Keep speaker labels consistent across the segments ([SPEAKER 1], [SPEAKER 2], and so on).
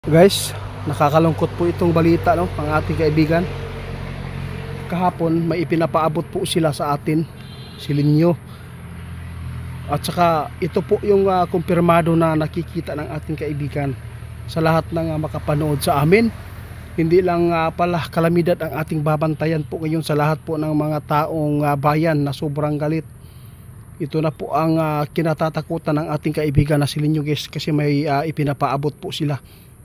[SPEAKER 1] Guys, nakakalungkot po itong balita, no, ang ating kaibigan. Kahapon may ipinapaabot po sila sa atin, si Linyo. At saka ito po yung kumpirmado na nakikita ng ating kaibigan sa lahat ng makapanood sa amin. Hindi lang pala kalamidad ang ating babantayan po ngayon sa lahat po ng mga taong bayan na sobrang galit. Ito na po ang kinatatakutan ng ating kaibigan na si Linyo, guys, kasi may ipinapaabot po sila.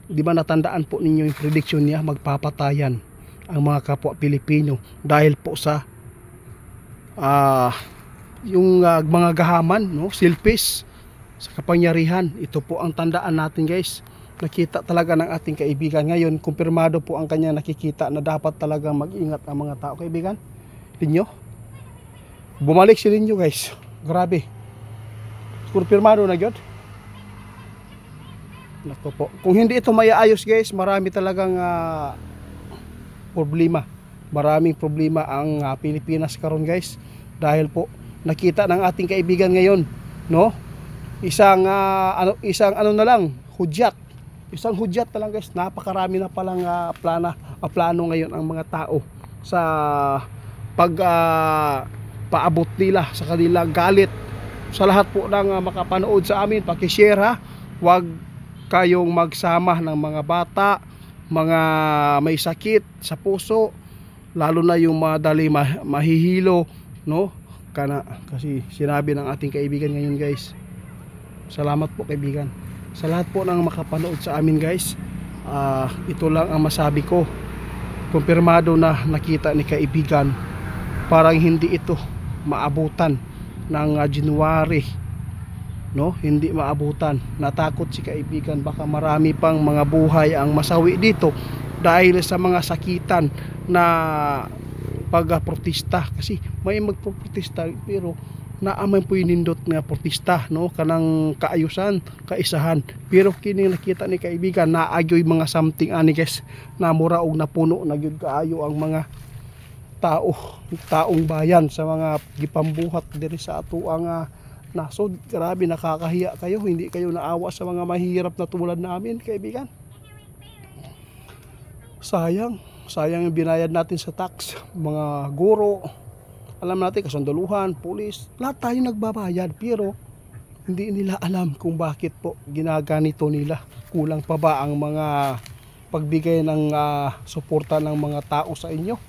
[SPEAKER 1] Di ba natandaan po ninyo yung prediction niya, magpapatayan ang mga kapwa Pilipino dahil po sa yung mga gahaman, no, silpis sa kapangyarihan. Ito po ang tandaan natin, guys. Nakita talaga ng ating kaibigan ngayon, kumpirmado po ang kanya nakikita na dapat talaga mag-ingat ang mga tao. Kaibigan Linyo, bumalik si Linyo, guys. Grabe, kumpirmado na yun. Nako po. Kung hindi ito maiayos, guys, marami talagang problema. Maraming problema ang Pilipinas karon, guys. Dahil po nakita ng ating kaibigan ngayon, no? Isang ano na lang, hudyat. Isang hudyat na lang, guys. Napakarami na palang plano ngayon ang mga tao sa paabot nila sa kanilang galit. Sa lahat po ng makapanood sa amin, paki-share, ha. Huwag kayong magsama ng mga bata, mga may sakit sa puso, lalo na yung madali mahihilo, no? Kasi sinabi ng ating kaibigan ngayon, guys. Salamat po, kaibigan, sa lahat po ng makapanood sa amin, guys. Ito lang ang masabi ko, kumpirmado na nakita ni kaibigan. Parang hindi ito maabutan ng January, no? Hindi maabutan. Natakot si kaibigan, baka marami pang mga buhay ang masawi dito dahil sa mga sakitan na pagprotesta. Kasi may magprotesta pero naamay po nindot nga protesta, no, kanang kaayusan, kaisahan. Pero kini nakita ni kaibigan naagyoy mga something ani, guys, na mura og napuno na gyud kaayo ang mga taong bayan sa mga gipambuhat diri sa ato ang nasod. Grabe, nakakahiya kayo, hindi kayo naawa sa mga mahirap na tulad namin, kaibigan. Sayang yung binayad natin sa tax, mga guro, alam natin, kasundaluhan, pulis, lahat tayo nagbabayad, pero hindi nila alam kung bakit po ginaganito nila. Kulang pa ba ang mga pagbigay ng suporta ng mga tao sa inyo?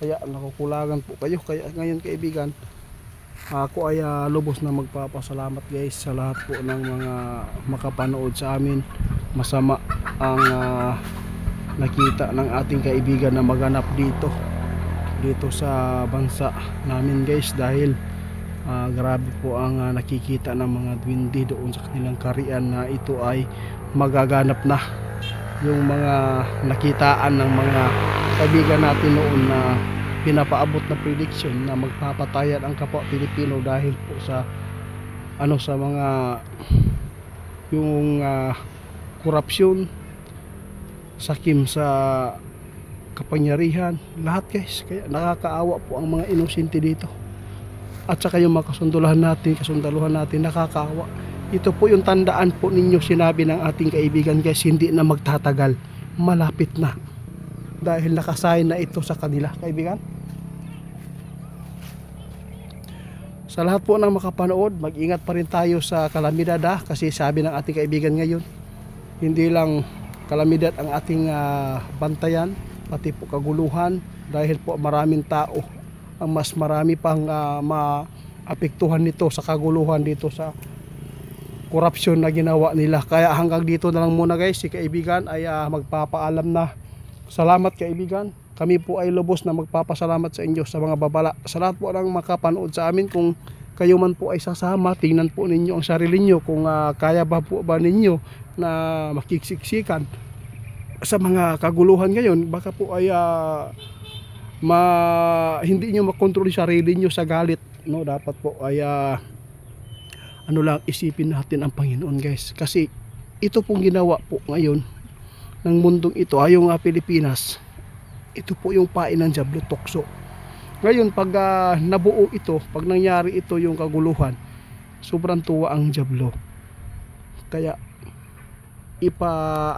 [SPEAKER 1] Kaya nakukulangan po kayo. Kaya ngayon, kaibigan, ako ay lubos na magpapasalamat, guys, sa lahat po ng mga makapanood sa amin. Masama ang nakita ng ating kaibigan na maganap dito sa bansa namin, guys, dahil grabe po ang nakikita ng mga duwende doon sa kanilang karian na ito ay magaganap na. Yung mga nakitaan ng mga kaibigan natin noon na pinapaabot na prediction na magpapatayan ang kapwa Pilipino dahil po sa sa mga yung korupsyon, sakim sa kapangyarihan, lahat, guys. Kaya nakakaawa po ang mga inosente dito. At saka yung mga kasundaluhan natin nakakaawa. Ito po yung tandaan po ninyo, sinabi ng ating kaibigan, guys, hindi na magtatagal, malapit na, dahil nakasign na ito sa kanila, kaibigan. Sa lahat po ng makapanood, mag-ingat pa rin tayo sa kalamidad, kasi sabi ng ating kaibigan ngayon, hindi lang kalamidad ang ating bantayan, pati po kaguluhan, dahil po maraming tao ang mas marami pang maapektuhan nito sa kaguluhan dito sa korupsyon na ginawa nila. Kaya hanggang dito na lang muna, guys. Si kaibigan ay magpapaalam na. Salamat, kaibigan. Kami po ay lubos na magpapasalamat sa inyo sa mga babala. Sa lahat po ng makapanood sa amin, kung kayo man po ay sasama, tingnan po ninyo ang sarili niyo kung kaya ba po ba ninyo na makiksiksikan sa mga kaguluhan ngayon. Baka po ay hindi niyo makontrol sarili niyo sa galit, no? Dapat po ay isipin natin ang Panginoon, guys, kasi ito pong ginawa po ngayon ng mundong ito, yung Pilipinas, ito po yung pain ng Diablo, tukso. Ngayon, pag nabuo ito, pag nangyari ito yung kaguluhan, sobrang tuwa ang Diablo. Kaya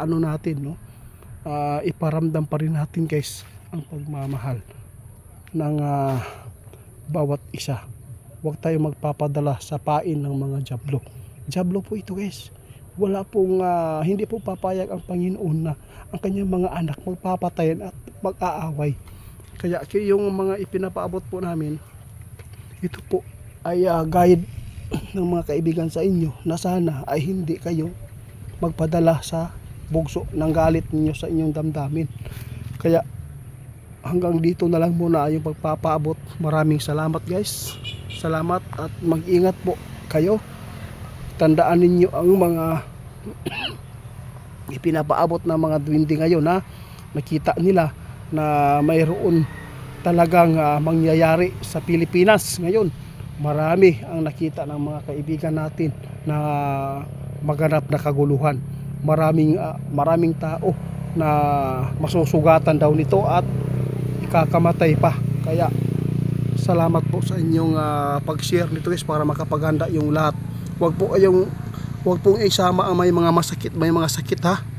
[SPEAKER 1] ano natin, no? Iparamdam pa rin natin guys ang pagmamahal ng bawat isa. Huwag tayo magpapadala sa pain ng mga jablo. Jablo po ito guys. Wala pong hindi po papayag ang Panginoon na ang kanyang mga anak magpapatayan at mag-aaway. Kaya yung mga ipinapaabot po namin, ito po ay guide ng mga kaibigan sa inyo na sana ay hindi kayo magpadala sa bugso ng galit ninyo sa inyong damdamin. Kaya hanggang dito na lang muna yung pagpapaabot. Maraming salamat guys. Salamat at mag-ingat po kayo. Tandaan ninyo ang mga ipinapaabot ng mga duwende ngayon na nakita nila na mayroon talagang mangyayari sa Pilipinas ngayon. Marami ang nakita ng mga kaibigan natin na maganap na kaguluhan. Maraming tao na masusugatan daw nito at ikakamatay pa. Kaya salamat po sa inyong pag-share nito guys para makapaganda yung lahat. Huwag pong isama ang may mga sakit ha.